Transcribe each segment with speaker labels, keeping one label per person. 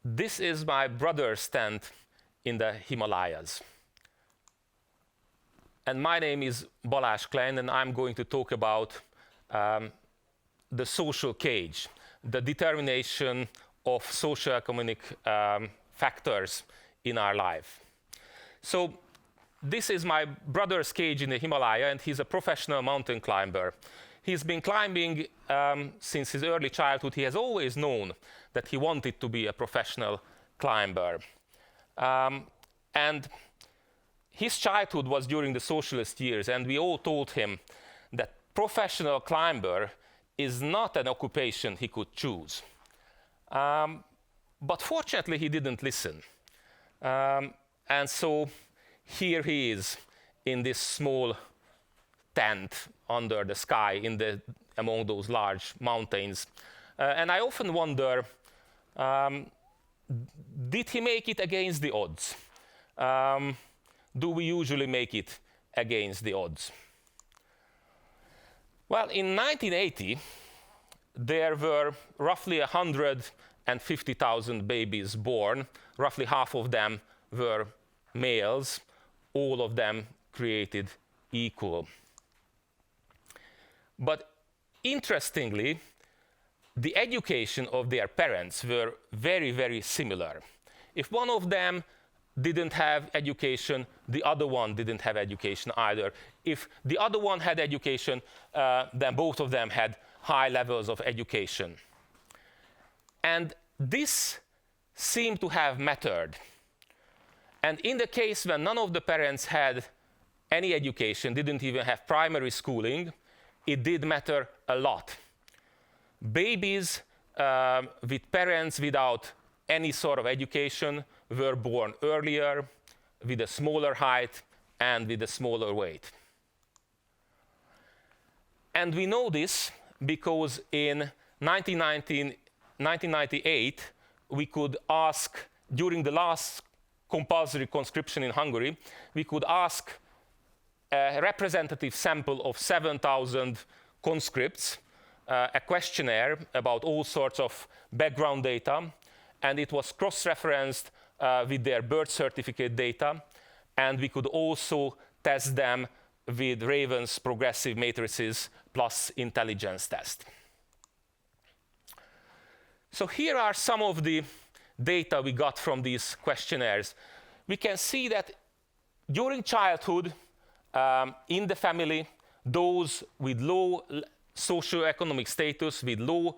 Speaker 1: This is my brother's tent in the Himalayas. And my name is Balázs Klein, and I'm going to talk about the social cage, the determination of socioeconomic factors in our life. So this is my brother's cage in the Himalaya, and he's a professional mountain climber. He's been climbing since his early childhood. He has always known that he wanted to be a professional climber. And his childhood was during the socialist years, and we all told him that professional climber is not an occupation he could choose. But fortunately, he didn't listen. And so here he is in this small tent under the sky among those large mountains. And I often wonder, did he make it against the odds? Do we usually make it against the odds? Well, in 1980, there were roughly 150,000 babies born. Roughly half of them were males, all of them created equal. But interestingly, the education of their parents were very, very similar. If one of them didn't have education, the other one didn't have education either. If the other one had education, then both of them had high levels of education. And this seemed to have mattered. And in the case when none of the parents had any education, didn't even have primary schooling, it did matter a lot. Babies with parents without any sort of education were born earlier, with a smaller height and with a smaller weight. And we know this because in 1998, we could ask, during the last compulsory conscription in Hungary, we could ask a representative sample of 7,000 conscripts, a questionnaire about all sorts of background data, and it was cross-referenced with their birth certificate data, and we could also test them with Raven's progressive matrices plus intelligence test. So here are some of the data we got from these questionnaires. We can see that during childhood, in the family, those with low socioeconomic status, with low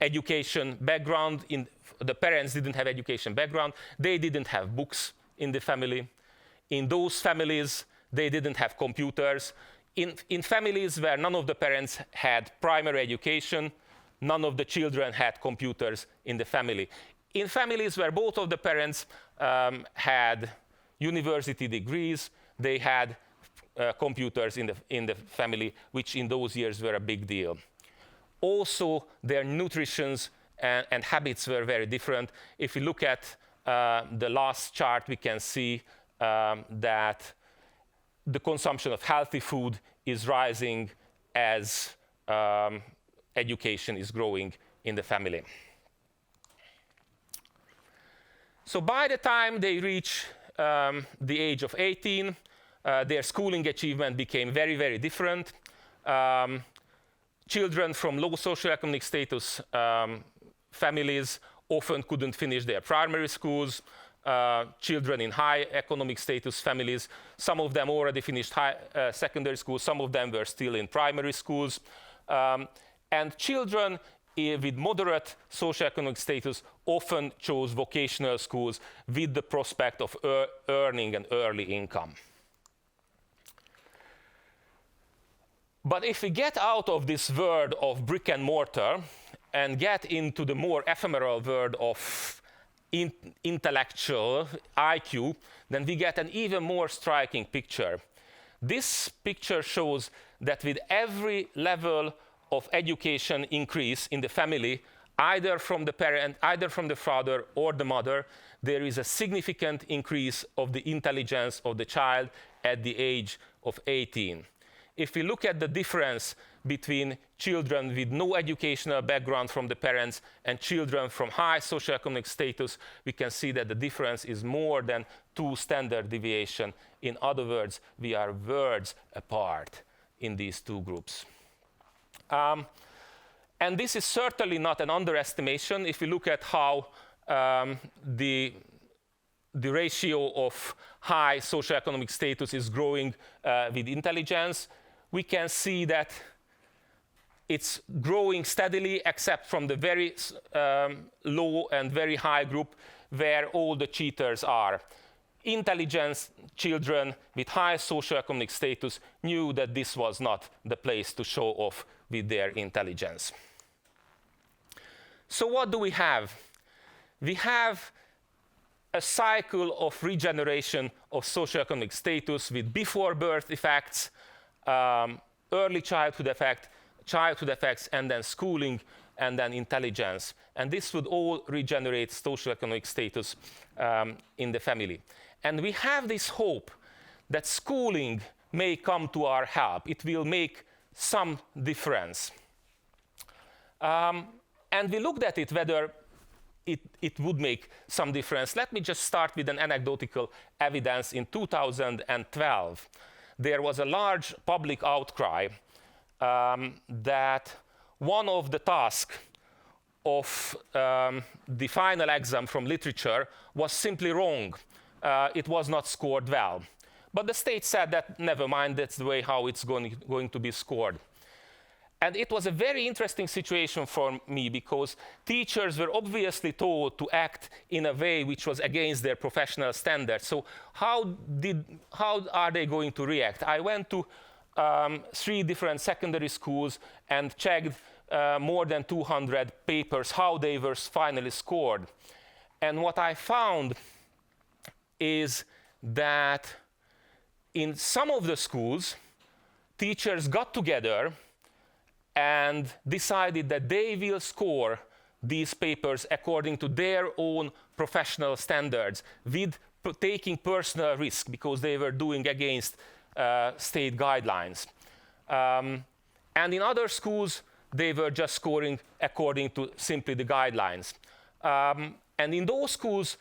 Speaker 1: education background, the parents didn't have education background, they didn't have books in the family. In those families, they didn't have computers. In families where none of the parents had primary education, none of the children had computers in the family. In families where both of the parents had university degrees, they had computers in the family, which in those years were a big deal. Also, their nutritions and habits were very different. If you look at the last chart, we can see that the consumption of healthy food is rising as education is growing in the family. So by the time they reach the age of 18, their schooling achievement became very, very different. Children from low socioeconomic status families often couldn't finish their primary schools. Children in high economic status families, some of them already finished secondary school, some of them were still in primary schools. And children with moderate socioeconomic status often chose vocational schools with the prospect of earning an early income. But if we get out of this world of brick and mortar and get into the more ephemeral world of intellectual IQ, then we get an even more striking picture. This picture shows that with every level of education increase in the family, either from the parent, either from the father or the mother, there is a significant increase of the intelligence of the child at the age of 18. if we look at the difference between children with no educational background from the parents and children from high socioeconomic status, we can see that the difference is more than 2 standard deviation. In other words, we are worlds apart in these 2 groups. And this is certainly not an underestimation. If we look at how the ratio of high socioeconomic status is growing with intelligence, we can see that it's growing steadily, except from the very low and very high group where all the cheaters are. Intelligent children with high socioeconomic status knew that this was not the place to show off with their intelligence. So what do we have? We have a cycle of regeneration of socioeconomic status with before birth effects, early childhood effects, and then schooling, and then intelligence. And this would all regenerate socioeconomic status in the family. And we have this hope that schooling may come to our help. It will make some difference. And we looked at it, whether it would make some difference. Let me just start with an anecdotal evidence. In 2012, there was a large public outcry that one of the tasks of the final exam from literature was simply wrong. It was not scored well. But the state said that, never mind, that's the way how it's going to be scored. And it was a very interesting situation for me, because teachers were obviously told to act in a way which was against their professional standards. So how are they going to react? I went to 3 different secondary schools and checked more than 200 papers, how they were finally scored. And what I found is that in some of the schools, teachers got together and decided that they will score these papers according to their own professional standards, with taking personal risk, because they were doing against state guidelines. And in other schools, they were just scoring according to simply the guidelines. And in those schools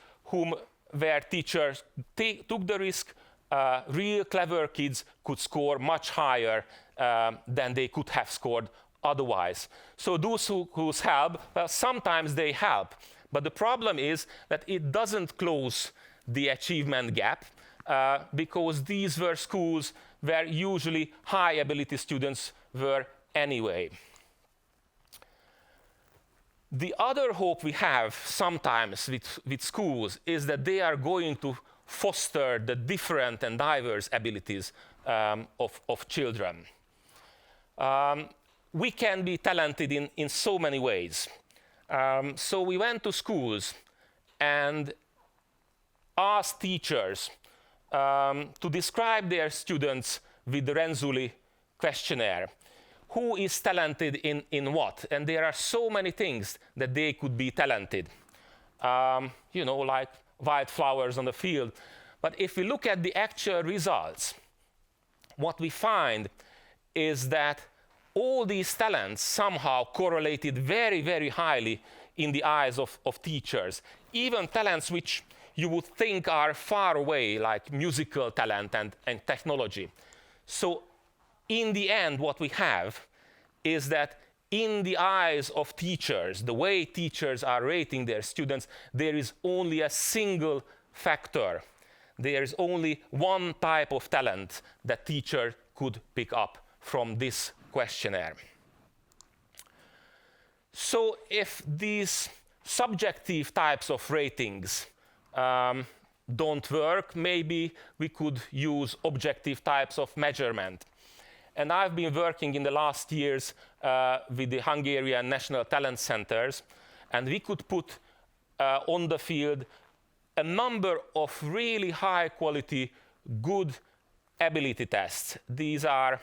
Speaker 1: where teachers took the risk, real clever kids could score much higher than they could have scored otherwise. So those who's help, well, sometimes they help, but the problem is that it doesn't close the achievement gap, because these were schools where usually high ability students were anyway. The other hope we have sometimes with schools is that they are going to foster the different and diverse abilities of children. We can be talented in so many ways. So we went to schools and asked teachers to describe their students with the Renzulli questionnaire. Who is talented in what? And there are so many things that they could be talented. Like wild flowers on the field. But if we look at the actual results, what we find is that all these talents somehow correlated very, very highly in the eyes of teachers. Even talents which you would think are far away, like musical talent and technology. So in the end, what we have is that in the eyes of teachers, the way teachers are rating their students, there is only a single factor. There is only one type of talent that teacher could pick up from this questionnaire. So if these subjective types of ratings don't work, maybe we could use objective types of measurement. And I've been working in the last years with the Hungarian National Talent Centers, and we could put on the field a number of really high quality, good ability tests. These are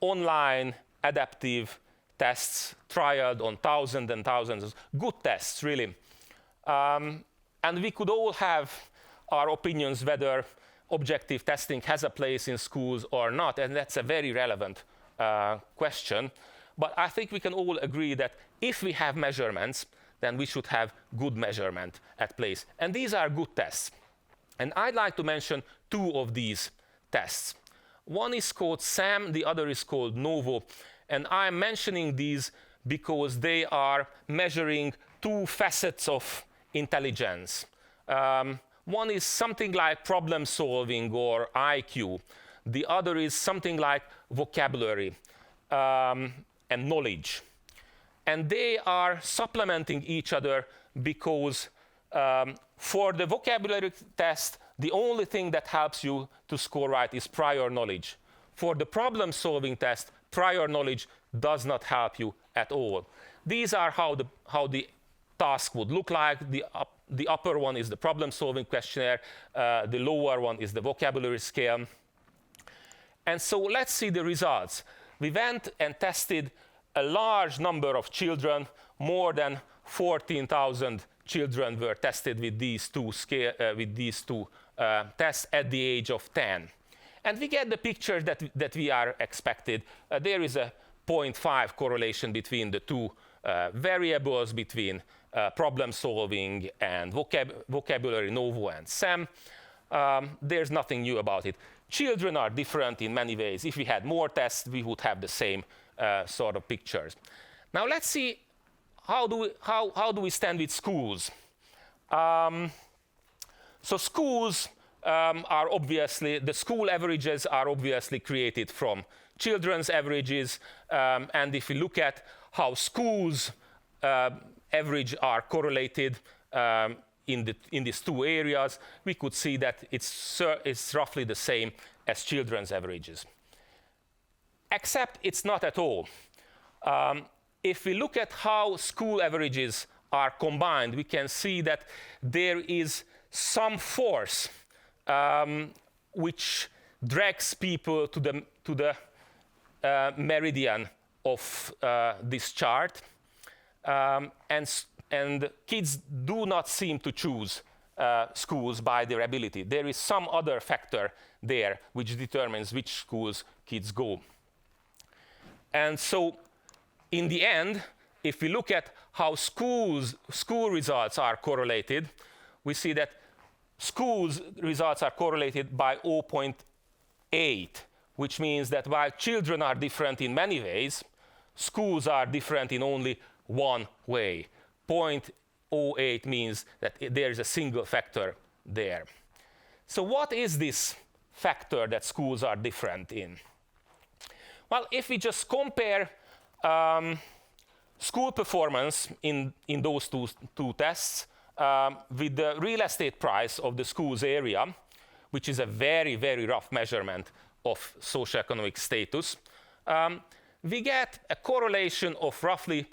Speaker 1: online adaptive tests trialed on thousands and thousands of good tests, really. And we could all have our opinions whether objective testing has a place in schools or not, and that's a very relevant question. But I think we can all agree that if we have measurements, then we should have good measurement at place. And these are good tests. And I'd like to mention two of these tests. One is called SAM, the other is called NOVO. And I'm mentioning these because they are measuring two facets of intelligence. One is something like problem solving or IQ. The other is something like vocabulary and knowledge. And they are supplementing each other because for the vocabulary test, the only thing that helps you to score right is prior knowledge. For the problem solving test, prior knowledge does not help you at all. These are how the task would look like. The upper one is the problem solving questionnaire. The lower one is the vocabulary scale. And so let's see the results. We went and tested a large number of children. More than 14,000 children were tested with these two tests at the age of 10. And we get the picture that we are expected. There is a 0.5 correlation between the two variables, between problem solving and vocabulary, NOVO and SAM. There's nothing new about it. Children are different in many ways. If we had more tests, we would have the same sort of pictures. Now let's see how do we stand with schools. So schools are obviously, the school averages are obviously created from children's averages. And if we look at how schools average are correlated in these two areas, we could see that it's roughly the same as children's averages. Except it's not at all. If we look at how school averages are combined, we can see that there is some force which drags people to the meridian of this chart. And kids do not seem to choose schools by their ability. There is some other factor there which determines which schools kids go. And so in the end, if we look at how school results are correlated, we see that schools results are correlated by 0.8, which means that while children are different in many ways, schools are different in only one way. 0.08 means that there is a single factor there. So what is this factor that schools are different in? Well, if we just compare school performance in those two tests with the real estate price of the school's area, which is a very, very rough measurement of socioeconomic status, we get a correlation of roughly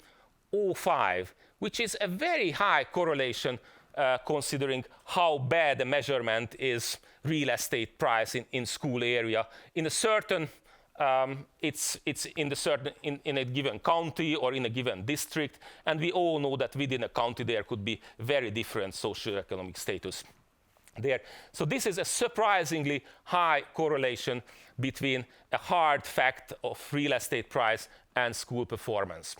Speaker 1: 0.5, which is a very high correlation considering how bad the measurement is real estate price in school area. In a certain, it's in a given county or in a given district, and we all know that within a county there could be very different socioeconomic status there. So this is a surprisingly high correlation between a hard fact of real estate price and school performance.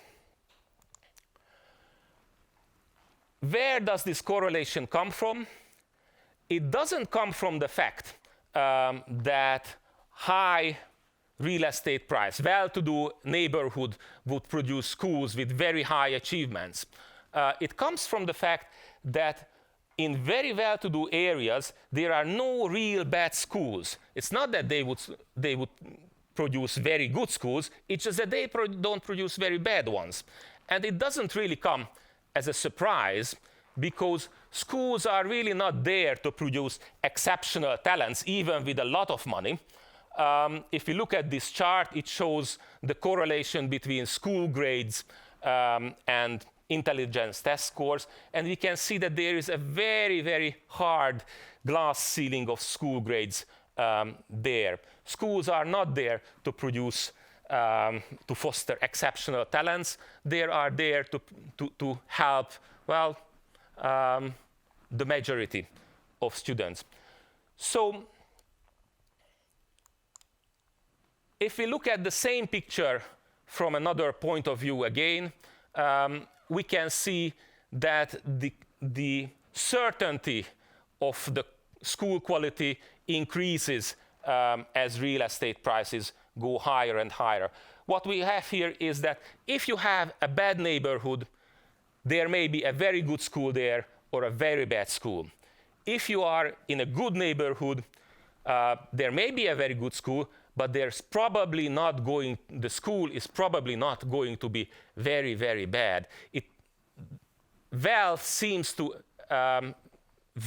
Speaker 1: Where does this correlation come from? It doesn't come from the fact that high real estate price, well-to-do neighborhood would produce schools with very high achievements. It comes from the fact that in very well-to-do areas, there are no real bad schools. It's not that they would produce very good schools, it's just that they don't produce very bad ones. And it doesn't really come as a surprise, because schools are really not there to produce exceptional talents, even with a lot of money. If you look at this chart, it shows the correlation between school grades and intelligence test scores, and we can see that there is a very, very hard glass ceiling of school grades there. Schools are not there to produce to foster exceptional talents. They are there to help, well, the majority of students. So If we look at the same picture from another point of view again, we can see that the certainty of the school quality increases as real estate prices go higher and higher. What we have here is that if you have a bad neighborhood, there may be a very good school there or a very bad school. If you are in a good neighborhood, there may be a very good school, but the school is probably not going to be very, very bad. Wealth seems to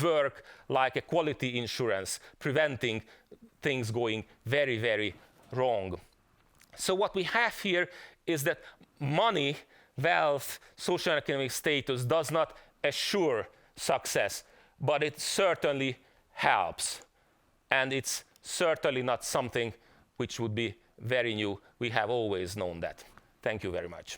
Speaker 1: work like a quality insurance, preventing things going very, very wrong. So what we have here is that money, wealth, socioeconomic status does not assure success, but it certainly helps. And it's certainly not something which would be very new. We have always known that. Thank you very much.